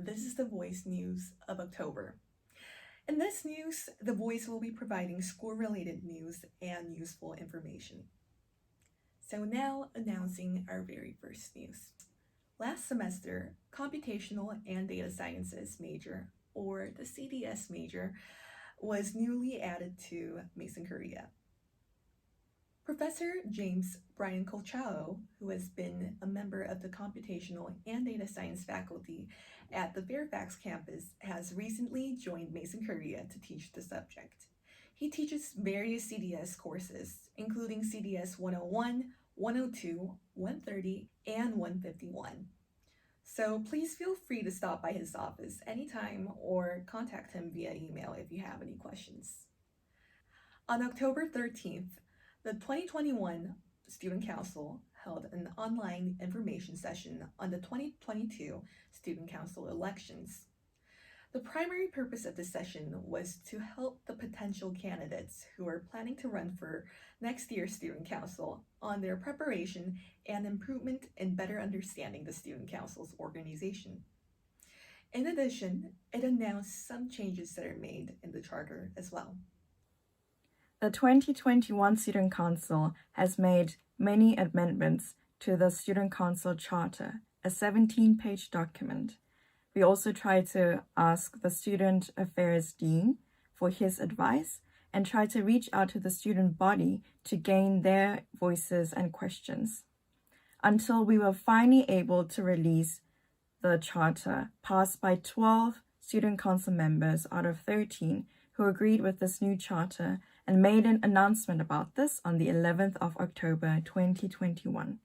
This is the Voice News of October. In this news, the Voice will be providing school-related news and useful information. So now, announcing our very first news. Last semester, Computational and Data Sciences major, or the CDS major, was newly added to Mason Korea. Professor James Brian Colchao, who has been a member of the Computational and Data Science faculty at the Fairfax campus, has recently joined Mason Korea to teach the subject. He teaches various CDS courses, including CDS 101, 102, 130, and 151. So please feel free to stop by his office anytime or contact him via email if you have any questions. On October 13th, the 2021 Student Council held an online information session on the 2022 Student Council elections. The primary purpose of the session was to help the potential candidates who are planning to run for next year's Student Council on their preparation and improvement in better understanding the Student Council's organization. In addition, it announced some changes that are made in the charter as well. The 2021 Student Council has made many amendments to the Student Council Charter, a 17-page document. We also tried to ask the Student Affairs Dean for his advice and try to reach out to the student body to gain their voices and questions, until we were finally able to release the charter passed by 12 Student Council members out of 13 who agreed with this new charter and made an announcement about this on the 11th of October 2021.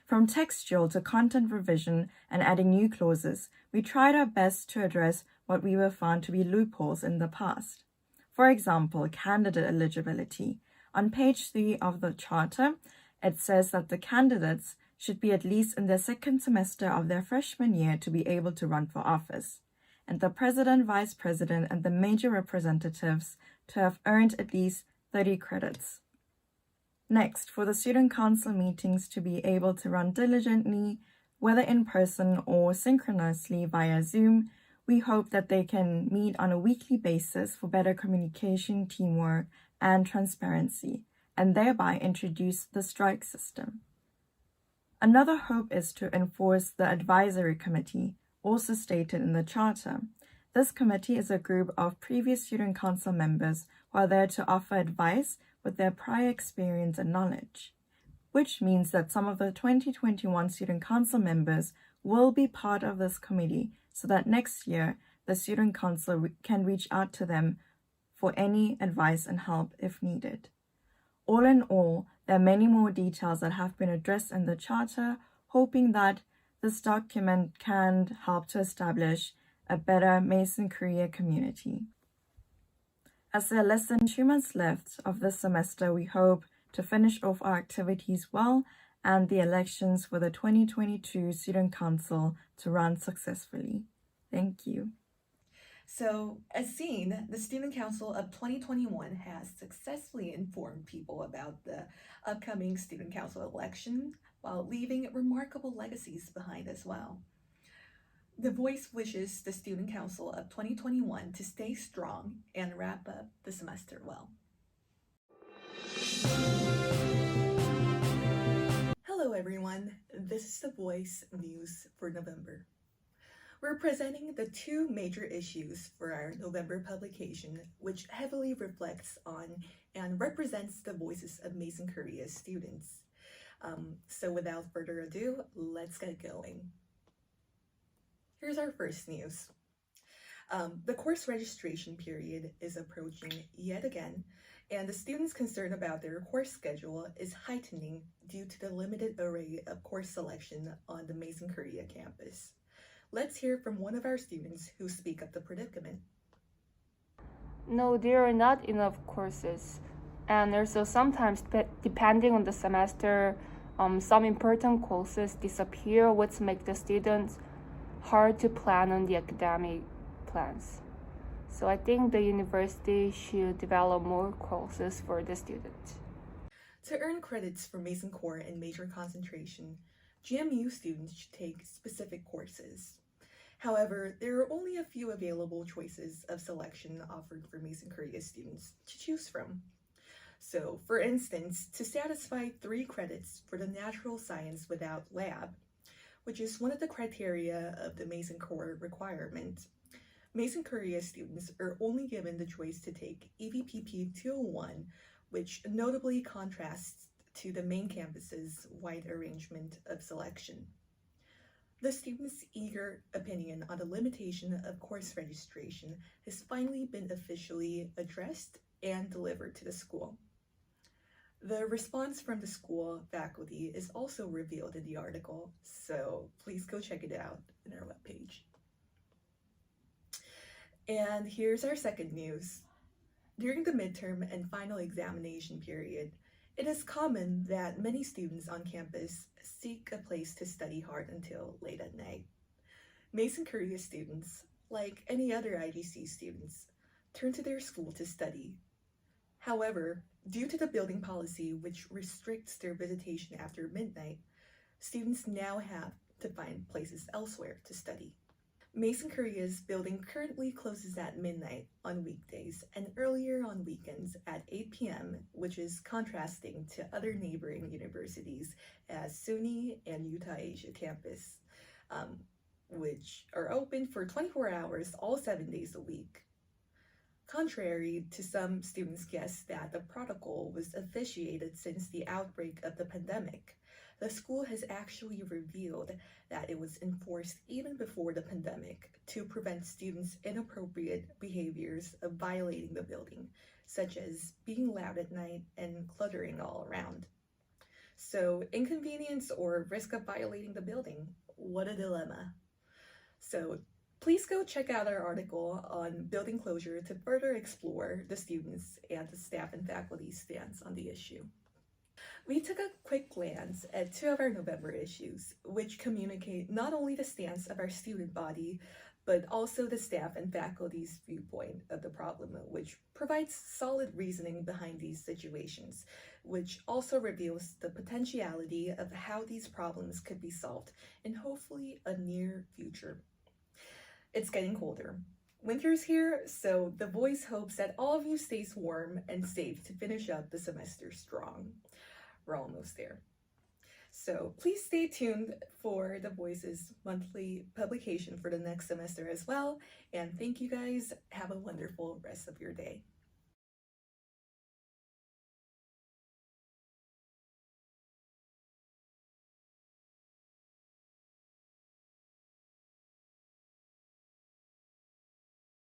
From textual to content revision and adding new clauses, we tried our best to address what we were found to be loopholes in the past. For example, candidate eligibility. On page 3 of the charter, it says that the candidates should be at least in their second semester of their freshman year to be able to run for office, and the president, vice president, and the major representatives to have earned at least 30 credits. Next, for the student council meetings to be able to run diligently, whether in person or synchronously via Zoom, we hope that they can meet on a weekly basis for better communication, teamwork, and transparency, and thereby introduce the strike system. Another hope is to enforce the advisory committee, also stated in the charter. This committee is a group of previous student council members who are there to offer advice with their prior experience and knowledge, which means that some of the 2021 student council members will be part of this committee so that next year the student council can reach out to them for any advice and help if needed. All in all, there are many more details that have been addressed in the charter, hoping that this document can help to establish a better Mason Korea community. As there are less than 2 months left of this semester, we hope to finish off our activities well and the elections for the 2022 Student Council to run successfully. Thank you. So, as seen, the Student Council of 2021 has successfully informed people about the upcoming Student Council election while leaving remarkable legacies behind as well. The Voice wishes the Student Council of 2021 to stay strong and wrap up the semester well. Hello everyone, this is the Voice News for November. We're presenting the 2 major issues for our November publication, which heavily reflects on and represents the voices of Mason Korea's students. So without further ado, let's get going. Here's our first news. The course registration period is approaching yet again, and the students' concern about their course schedule is heightening due to the limited array of course selection on the Mason Korea campus. Let's hear from one of our students who speak of the predicament. No, there are not enough courses, and also sometimes, depending on the semester, some important courses disappear, which make the students hard to plan on the academic plans. So I think the university should develop more courses for the students. To earn credits for Mason Core and major concentration, GMU students should take specific courses. However, there are only a few available choices of selection offered for Mason Korea students to choose from. So, for instance, to satisfy 3 credits for the natural science without lab, which is one of the criteria of the Mason core requirement, Mason Korea students are only given the choice to take EVPP 201, which notably contrasts to the main campus's wide arrangement of selection. The students' eager opinion on the limitation of course registration has finally been officially addressed and delivered to the school. The response from the school faculty is also revealed in the article, so please go check it out on our webpage. And here's our second news. During the midterm and final examination period, it is common that many students on campus seek a place to study hard until late at night. Mason Korea students, like any other IGC students, turn to their school to study. However, due to the building policy which restricts their visitation after midnight, students now have to find places elsewhere to study. Mason Korea's building currently closes at midnight on weekdays and earlier on weekends at 8 p.m., which is contrasting to other neighboring universities as SUNY and Utah Asia campus, which are open for 24 hours all 7 days a week. Contrary to some students' guess that the protocol was officiated since the outbreak of the pandemic, the school has actually revealed that it was enforced even before the pandemic to prevent students' inappropriate behaviors of violating the building, such as being loud at night and cluttering all around. So, inconvenience or risk of violating the building, what a dilemma. So, please go check out our article on building closure to further explore the students' and the staff and faculty's stance on the issue. We took a quick glance at 2 of our November issues, which communicate not only the stance of our student body, but also the staff and faculty's viewpoint of the problem, which provides solid reasoning behind these situations, which also reveals the potentiality of how these problems could be solved in hopefully a near future. It's getting colder. Winter's here, so The Voice hopes that all of you stays warm and safe to finish up the semester strong. We're almost there. So please stay tuned for The Voice's monthly publication for the next semester as well. And thank you guys. Have a wonderful rest of your day.